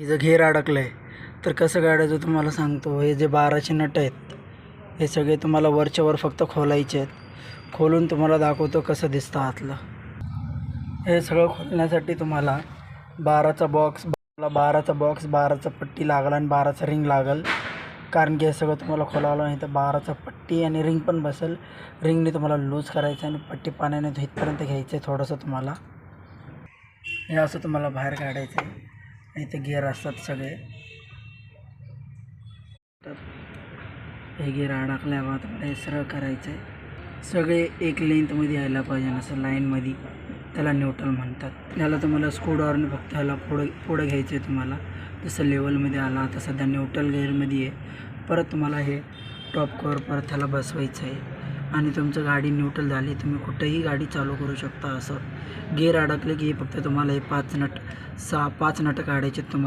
जर घेर अडकलं आहे तर कसं काढायचं तुम्हाला सांगतो. हे जे 12चे नट आहेत हे सगळे तुम्हाला वरच्या वर फक्त खोलायचे आहेत. खोलून तुम्हाला दाखवतो कसं दिसतं आतलं. हे सगळं खोलण्यासाठी तुम्हाला 12चा बॉक्स 12चा पट्टी लागला आणि 12चा रिंग लागल. कारण की हे सगळं तुम्हाला खोलावलं नाही तर 12चा पट्टी आणि रिंग पण बसेल. रिंगने तुम्हाला लूज करायचं आणि पट्टी पाण्याने इथपर्यंत घ्यायचं आहे थोडंसं तुम्हाला. हे असं तुम्हाला बाहेर काढायचं आहे. इथे गिअर असतात सगळे. तर हे गिअर अडकल्यावर तुम्हाला हे सरळ करायचं आहे. सगळे एक लेंथमध्ये यायला पाहिजे असं लाईनमध्ये. त्याला न्यूट्रल म्हणतात. याला तुम्हाला स्क्रूड्रायव्हरने फक्त ह्याला पुढं घ्यायचं आहे तुम्हाला. जसं लेवलमध्ये आला आता सध्या न्यूट्रल गिअरमध्ये आहे. परत तुम्हाला हे टॉप कवर परत त्याला बसवायचं आहे आणि तुमचं गाडी न्यूट्रल झाली तुम्ही कुठेही गाडी चालू करू शकता. असं गिअर अडकले की फक्त तुम्हाला हे 5 नट काढायचे तुम्हाला.